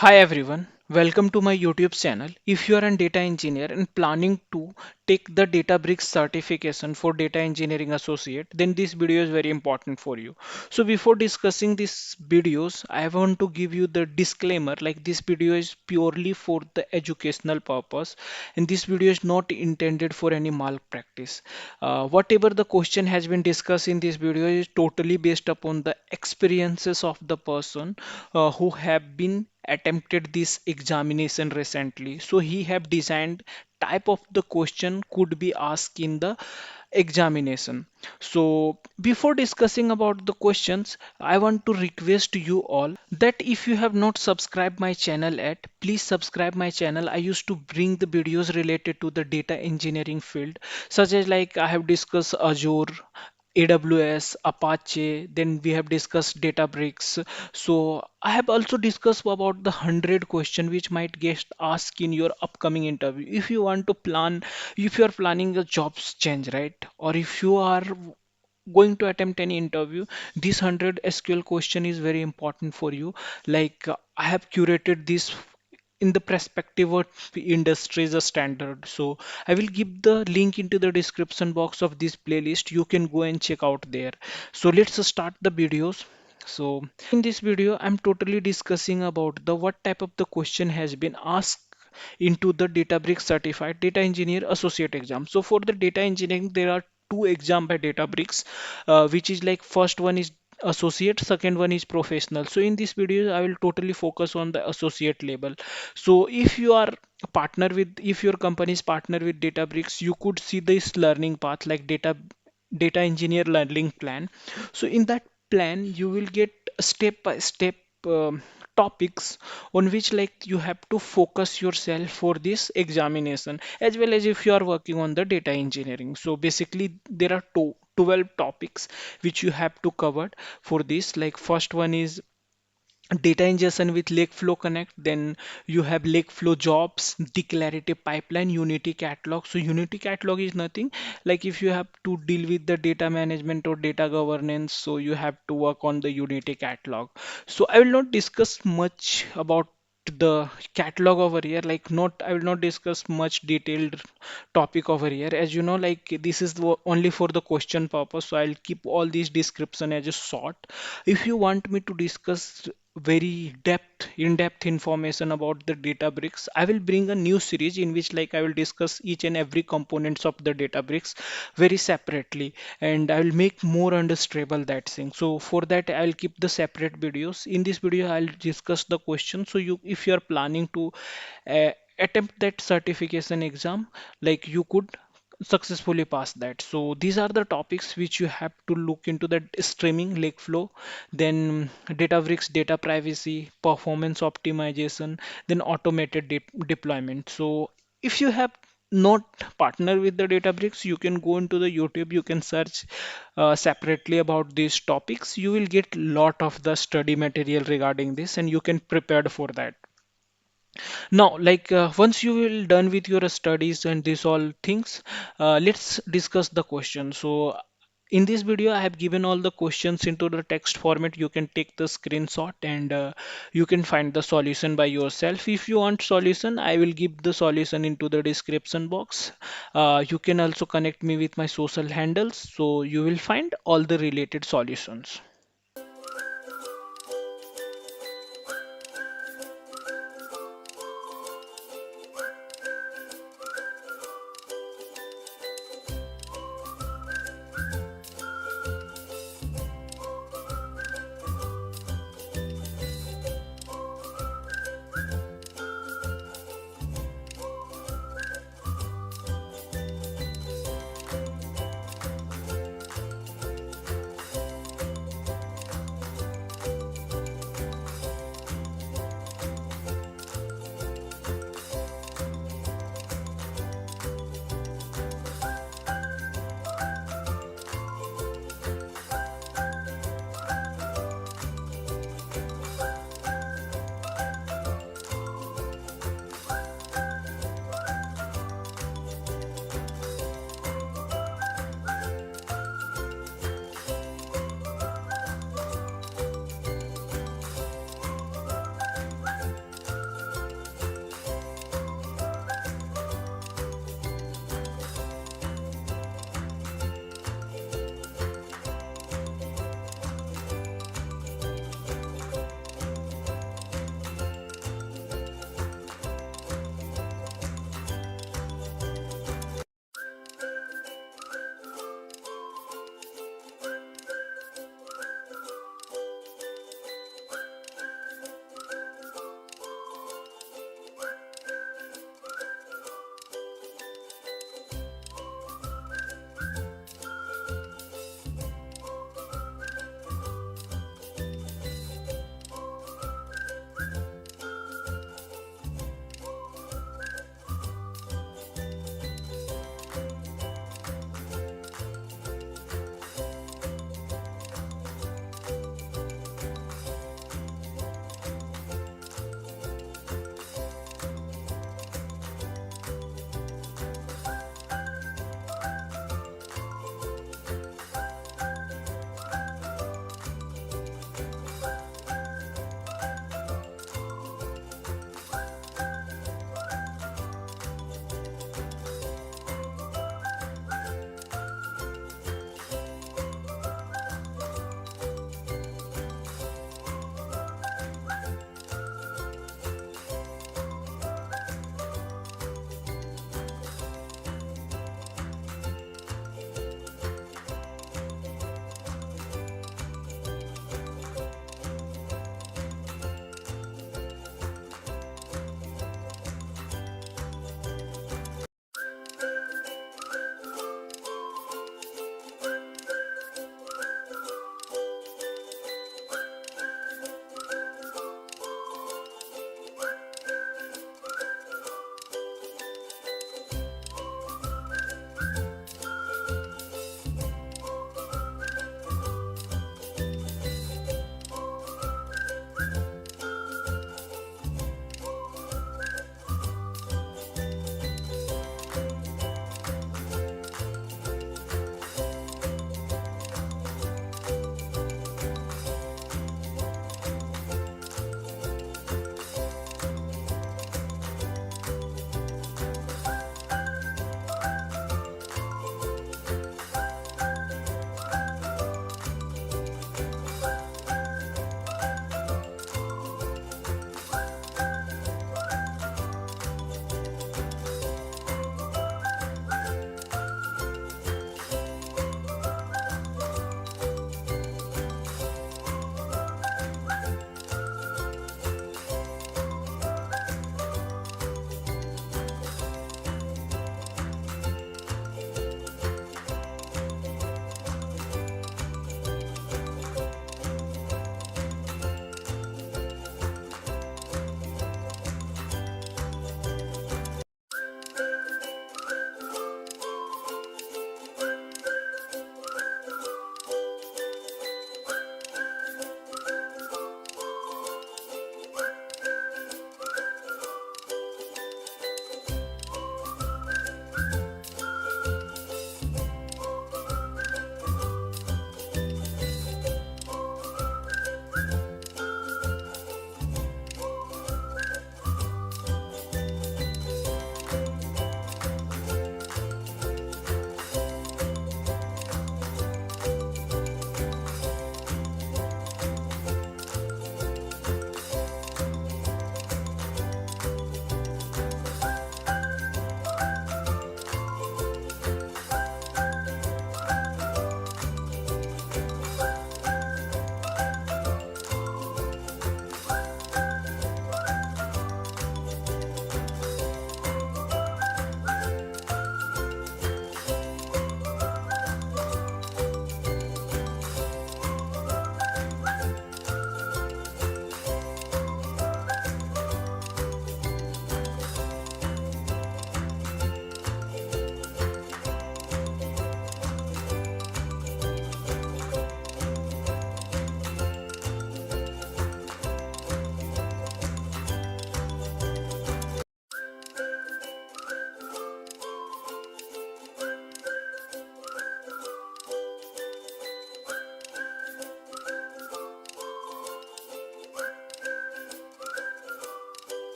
Hi everyone, welcome to my YouTube channel. If you are a data engineer and planning to take the Databricks certification for data engineering associate, then this video is very important for you. So before discussing these videos, I want to give you the disclaimer like this video is purely for the educational purpose and this video is not intended for any malpractice. Whatever the question has been discussed in this video is totally based upon the experiences of the person who have been attempted this examination recently. So he have designed type of the question could be asked in the examination. So before discussing about the questions, I want to request you all that if you have not subscribed my channel yet, please subscribe my channel. I used to bring the videos related to the data engineering field, such as like I have discussed Azure, AWS, Apache, then we have discussed Databricks. So I have also discussed about the 100 question which might get asked in your upcoming interview. If you want to plan, if you are planning a jobs change, right? Or if you are going to attempt any interview, this 100 SQL question is very important for you. I have curated this in the perspective of industry as a standard. So I will give the link into the description box of this playlist. You can go and check out there. So let's start the videos. So in this video, I'm totally discussing about the what type of the question has been asked into the Databricks Certified Data Engineer Associate exam. So for the data engineering, there are two exam by Databricks, which is like first one is associate, second one is professional. So in this video I will totally focus on the associate level. So if you are a partner with, if your company is partner with Databricks, you could see this learning path like data engineer learning plan. So in that plan you will get step by step topics on which like you have to focus yourself for this examination, as well as if you are working on the data engineering. So basically there are 12 topics which you have to cover for this. Like first one is data ingestion with Lakeflow Connect. Then you have Lakeflow jobs, declarative pipeline, Unity catalog. So Unity catalog is nothing like if you have to deal with the data management or data governance, so you have to work on the Unity catalog. So I will not discuss much about the catalog over here, like not I will not discuss much detailed topic over here. As you know, like this is only for the question purpose, so I'll keep all these description as a short. If you want me to discuss very in-depth information about the Databricks, I will bring a new series in which like I will discuss each and every components of the Databricks very separately, and I will make more understandable that thing. So for that I will keep the separate videos. In this video I'll discuss the question. So you, if you are planning to attempt that certification exam, like you could successfully pass that. So these are the topics which you have to look into: that streaming, lake flow, then Databricks data privacy, performance optimization, then automated deployment. So if you have not partner with the Databricks, you can go into the YouTube, you can search separately about these topics. You will get lot of the study material regarding this and you can prepare for that. Now, once you will done with your studies and these all things, let's discuss the question. So in this video, I have given all the questions into the text format. You can take the screenshot and you can find the solution by yourself. If you want solution, I will give the solution into the description box. You can also connect me with my social handles, so you will find all the related solutions.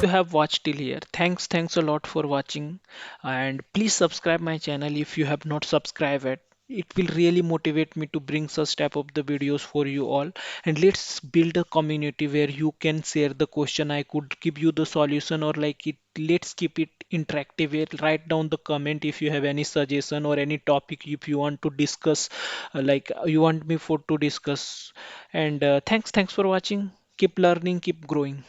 you have watched till here. Thanks a lot for watching, and please subscribe my channel if you have not subscribed it. It will really motivate me to bring such type of the videos for you all. And let's build a community where you can share the question. I could give you the solution, or like it. Let's keep it interactive. Write down the comment if you have any suggestion or any topic if you want to discuss, you want me for to discuss. And thanks for watching. Keep learning, keep growing.